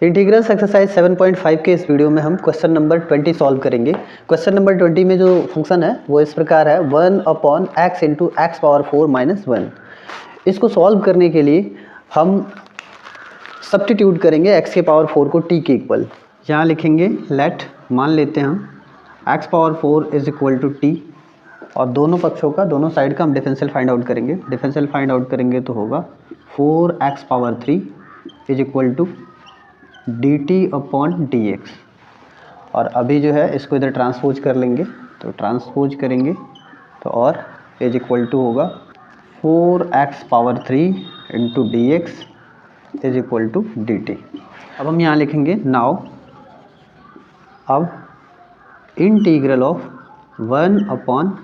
Integrals exercise 7.5 के इस video में हम क्वेश्चन नंबर 20 सॉल्व करेंगे। क्वेश्चन नंबर 20 में जो फंक्शन है वो इस प्रकार है 1/x into X power 4 minus 1। इसको सॉल्व करने के लिए हम सब्स्टिट्यूट करेंगे x के पावर 4 को t के इक्वल। यहाँ लिखेंगे लेट, मान लेते हैं हम x power 4 is equal to t और दोनों पक्षों का, दोनों साइड का हम डिफरेंशियल फाइंड आउट करेंगे। डिफरेंशियल फाइंड आउट करेंगे तो होगा 4x power 3 is equal to dt upon dx। और अभी जो है इसको इधर ट्रांसपोज कर लेंगे, तो ट्रांसपोज करेंगे तो और इज इक्वल टू होगा 4x power 3 into D X is equal to D T. अब हम यहाँ लिखेंगे नाउ, अब integral of 1 upon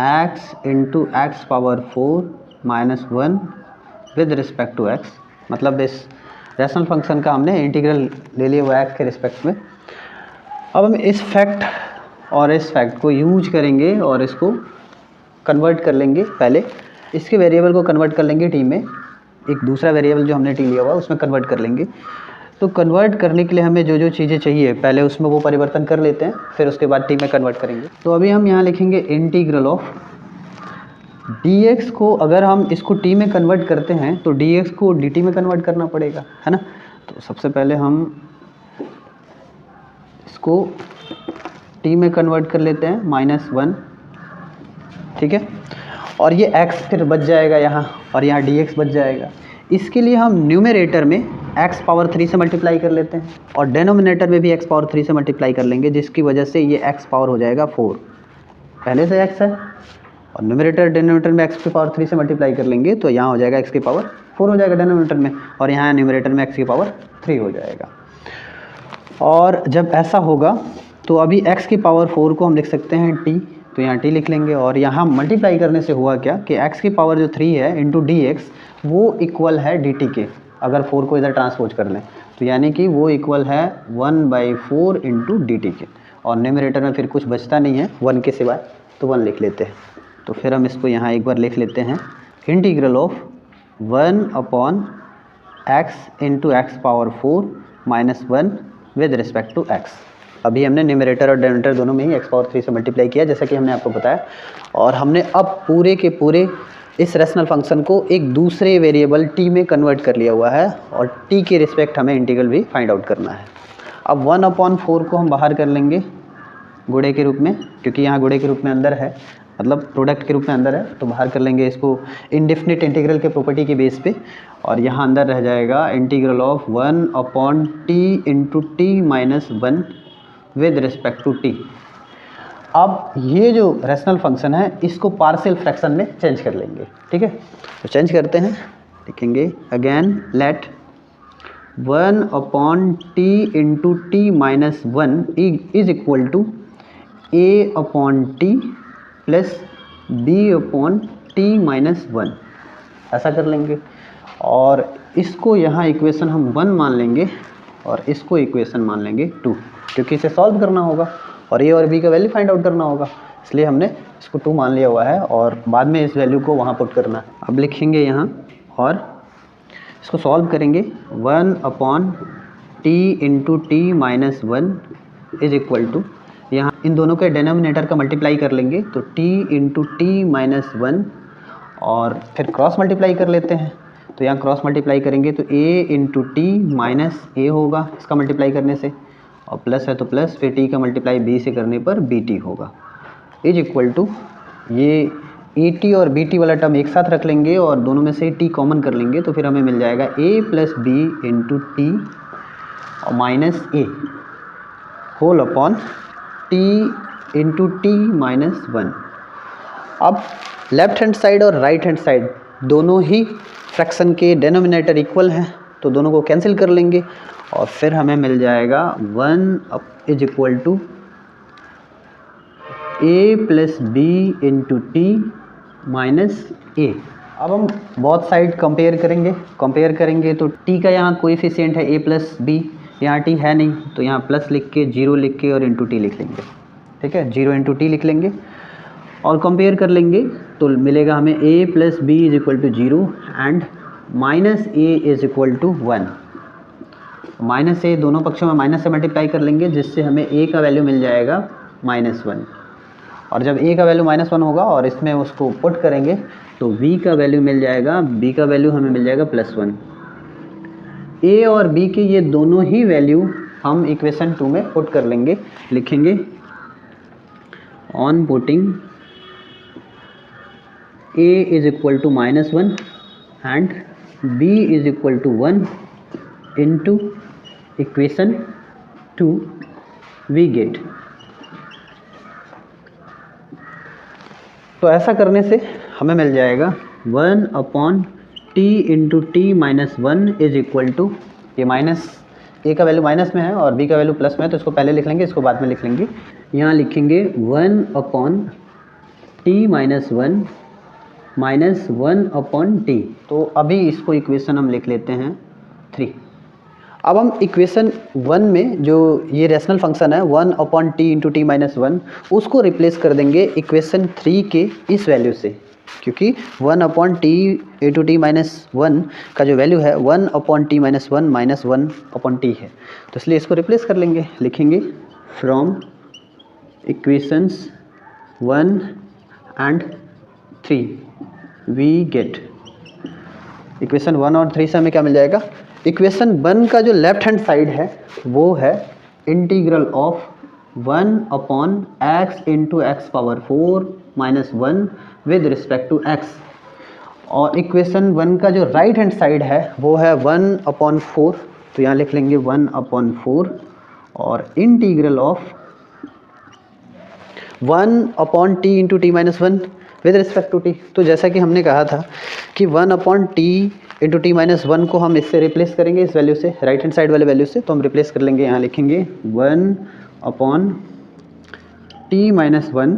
x into X power 4 minus 1 with respect to x। मतलब इस रैशनल फंक्शन का हमने इंटीग्रल ले लिया हुआ x के रिस्पेक्ट में। अब हम इस फैक्ट और इस फैक्ट को यूज करेंगे और इसको कन्वर्ट कर लेंगे। पहले इसके वेरिएबल को कन्वर्ट कर लेंगे t में, एक दूसरा वेरिएबल जो हमने t लिया हुआ उसमें कन्वर्ट कर लेंगे। तो कन्वर्ट करने के लिए हमें जो जो चीज़ें चाहिए पहले उसमें वो परिवर्तन कर लेते हैं, फिर उसके बाद t में कन्वर्ट करेंगे। तो अभी हम यहाँ लिखेंगे इंटीग्रल ऑफ dx को, अगर हम इसको t में कन्वर्ट करते हैं तो dx को dt में कन्वर्ट करना पड़ेगा, है ना। तो सबसे पहले हम इसको t में कन्वर्ट कर लेते हैं -1, ठीक है। और ये x फिर बच जाएगा यहाँ, और यहाँ dx बच जाएगा। इसके लिए हम न्यूमरेटर में x पावर 3 से मल्टीप्लाई कर लेते हैं और डेनोमिनेटर में भी x पावर 3 से मल्टीप्लाई कर लेंगे, जिसकी वजह से ये x पावर हो जाएगा 4। पहले से x है और न्यूमरेटर डेनोमिनेटर में x की पावर 3 से मल्टीप्लाई कर लेंगे तो यहाँ हो जाएगा x की पावर 4 हो जाएगा डेनोमिनेटर में, और यहाँ न्यूमरेटर में x की पावर 3 हो जाएगा। और जब ऐसा होगा तो अभी x की पावर 4 को हम लिख सकते हैं t, तो यहाँ t लिख लेंगे। और यहाँ मल्टीप्लाई करने से हुआ क्या कि x की पावर जो 3 है इंटू डी एक्स वो इक्वल है dt के। अगर 4 को इधर ट्रांसपोज कर लें तो यानी कि वो इक्वल है 1/4 इंटू डी टी के। और न्यूमरेटर में फिर कुछ बचता नहीं है 1 के सिवाय, तो 1 लिख लेते हैं। तो फिर हम इसको यहाँ एक बार लिख लेते हैं integral of 1 upon x into X power 4 minus 1 with respect to x। अभी हमने न्यूमरेटर और डेनोमिनेटर दोनों में ही x पावर 3 से मल्टीप्लाई किया, जैसा कि हमने आपको बताया। और हमने अब पूरे के पूरे इस रैशनल फंक्शन को एक दूसरे वेरिएबल t में कन्वर्ट कर लिया हुआ है, और t के रिस्पेक्ट हमें इंटीग्रल भी फाइंड आउट करना है। अब 1/4 को हम बाहर कर लेंगे गुणे के रूप में, क्योंकि यहाँ गुणे के रूप में अंदर है, मतलब प्रोडक्ट के रूप में अंदर है, तो बाहर कर लेंगे इसको इनडेफिनिट इंटीग्रल के प्रॉपर्टी के बेस पे। और यहाँ अंदर रह जाएगा integral of 1/t into T minus 1 with respect to t। अब ये जो रैशनल फंक्शन है इसको पार्शियल फ्रैक्शन में चेंज कर लेंगे, ठीक है। तो चेंज करते हैं, लिखेंगे again let 1/t into T minus 1 is equal to a/t plus b/t minus 1। ऐसा कर लेंगे और इसको यहाँ इक्वेशन हम 1 मान लेंगे और इसको इक्वेशन मान लेंगे 2, क्योंकि इसे सॉल्व करना होगा और a और b का वैल्यू फाइंड आउट करना होगा, इसलिए हमने इसको 2 मान लिया हुआ है और बाद में इस वैल्यू को वहाँ पुट करना है। अब लिखेंगे यहाँ और इसको सॉल्व करेंगे 1/t into T minus 1 is equal to, यहाँ इन दोनों के डेनोमिनेटर का मल्टीप्लाई कर लेंगे तो t इंटू टी माइनस 1 और फिर क्रॉस मल्टीप्लाई कर लेते हैं। तो यहाँ क्रॉस मल्टीप्लाई करेंगे तो a into T minus a होगा इसका मल्टीप्लाई करने से, और प्लस है तो प्लस, फिर t का मल्टीप्लाई b से करने पर bt होगा इज इक्वल टू, ये at और bt वाला टर्म एक साथ रख लेंगे और दोनों में से t कॉमन कर लेंगे, तो फिर हमें मिल जाएगा a plus B into T और minus a whole upon t into T minus 1। अब लेफ्ट हैंड साइड और राइट हैंड साइड दोनों ही फ्रैक्शन के डेनोमिनेटर इक्वल हैं, तो दोनों को कैंसिल कर लेंगे और फिर हमें मिल जाएगा 1 is equal to a plus B into T minus a। अब हम बोथ साइड कंपेयर करेंगे तो t का यहाँ कोएफिशिएंट है a प्लस बी, यहाँ t है नहीं, तो यहाँ प्लस लिख के 0 लिख के और इंटू टी लिख लेंगे, ठीक है। 0 इंटू टी लिख लेंगे और कंपेयर कर लेंगे तो मिलेगा हमें a plus B is equal to 0 and minus a is equal to 1। Minus से दोनों पक्षों में माइनस से मल्टीप्लाई कर लेंगे, जिससे हमें a का वैल्यू मिल जाएगा -1। और जब a का वैल्यू -1 होगा और इसमें उसको पुट करेंगे तो v का वैल्यू मिल जाएगा, b का वैल्यू हमें मिल जाएगा +1। a और b के ये दोनों ही वैल्यू हम इक्वेशन 2 में पुट कर लेंगे, लिखेंगे on putting a is equal to -1 and b is equal to 1 into equation 2 we get. तो ऐसा करने से हमें मिल जाएगा 1/t into T minus 1 is equal to, ये माइनस a का वैल्यू माइनस में है और b का वैल्यू प्लस में है, तो इसको पहले लिख लेंगे, इसको बाद में लिख लेंगे। यहाँ लिखेंगे 1/t माइनस 1 माइनस 1/t। तो अभी इसको इक्वेशन हम लिख लेते हैं 3। अब हम इक्वेशन 1 में जो ये रैशनल फंक्शन है 1/t इंटू टी माइनस 1, उसको रिप्लेस कर देंगे इक्वेशन 3 के इस वैल्यू से, क्योंकि 1/t इंटू टी माइनस 1 का जो वैल्यू है 1/t माइनस 1 माइनस 1/t है, तो इसलिए इसको रिप्लेस कर लेंगे। लिखेंगे from equations 1 and 3 we get. Equation 1 और 3 से हमें क्या मिल जाएगा, इक्वेशन 1 का जो लेफ्ट हैंड साइड है वो है integral of 1/x into X power 4 minus 1 with respect to x, और इक्वेशन 1 का जो राइट हैंड साइड है वो है 1/4, तो यहाँ लिख लेंगे 1/4 और integral of 1/t into T minus 1 with respect to t। तो जैसा कि हमने कहा था कि 1/t इंटू टी माइनस 1 को हम इससे रिप्लेस करेंगे, इस वैल्यू से, राइट हैंड साइड वाले वैल्यू से, तो हम रिप्लेस कर लेंगे। यहाँ लिखेंगे 1/t minus 1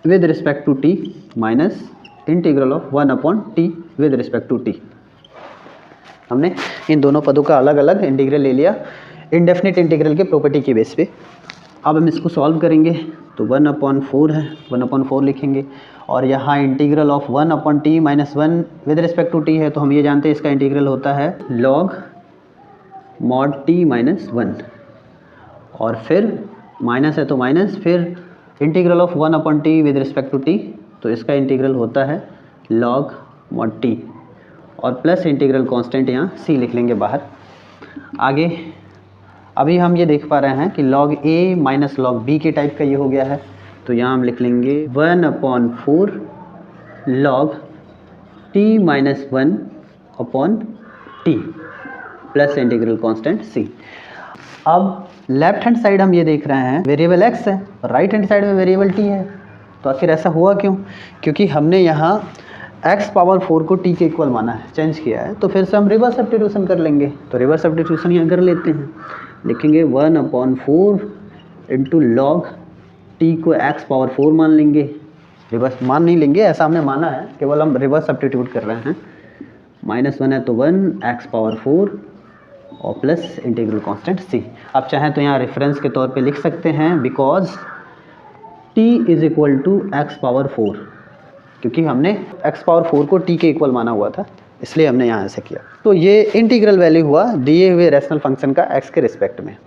with respect to t minus integral of 1/t with respect to t। हमने इन दोनों पदों का अलग अलग इंटीग्रल ले लिया इंडेफिनिट इंटीग्रल के प्रॉपर्टी के बेस पे। अब हम इसको सॉल्व करेंगे तो 1/4 है, 1/4 लिखेंगे, और यहाँ integral of 1/t minus 1 with respect to t है, तो हम ये जानते हैं इसका इंटीग्रल होता है log mod t माइनस 1, और फिर माइनस है तो माइनस, फिर integral of 1/t with respect to t, तो इसका इंटीग्रल होता है log mod t, और प्लस इंटीग्रल कांस्टेंट यहाँ c लिख लेंगे बाहर। आगे अभी हम ये देख पा रहे हैं कि log a minus log b के टाइप का ये हो गया है, तो यहाँ हम लिख लेंगे 1/4 log t minus 1/t plus integral constant c। अब लेफ्ट हैंड साइड हम ये देख रहे हैं वेरिएबल x है और राइट हैंड साइड में वेरिएबल t है, तो आखिर ऐसा हुआ क्यों? क्योंकि हमने यहाँ x पावर 4 को t के इक्वल माना है, चेंज किया है, तो फिर से हम रिवर्स सब्स्टिट्यूशन कर लेंगे। तो रिवर्स सब्स्टिट्यूशन यहाँ कर लेते हैं, लिखेंगे 1/4 इंटू लॉग t को x पावर 4 मान लेंगे, रिवर्स मान नहीं लेंगे, ऐसा हमने माना है, केवल हम रिवर्स सब्स्टिट्यूट कर रहे हैं। -1 है तो 1 x पावर 4 और प्लस इंटीग्रल कांस्टेंट c। आप चाहें तो यहाँ रेफरेंस के तौर पे लिख सकते हैं because t is equal to x power 4, क्योंकि हमने x पावर 4 को t के इक्वल माना हुआ था, इसलिए हमने यहाँ ऐसे किया। तो ये इंटीग्रल वैल्यू हुआ दिए हुए रैशनल फंक्शन का x के रिस्पेक्ट में।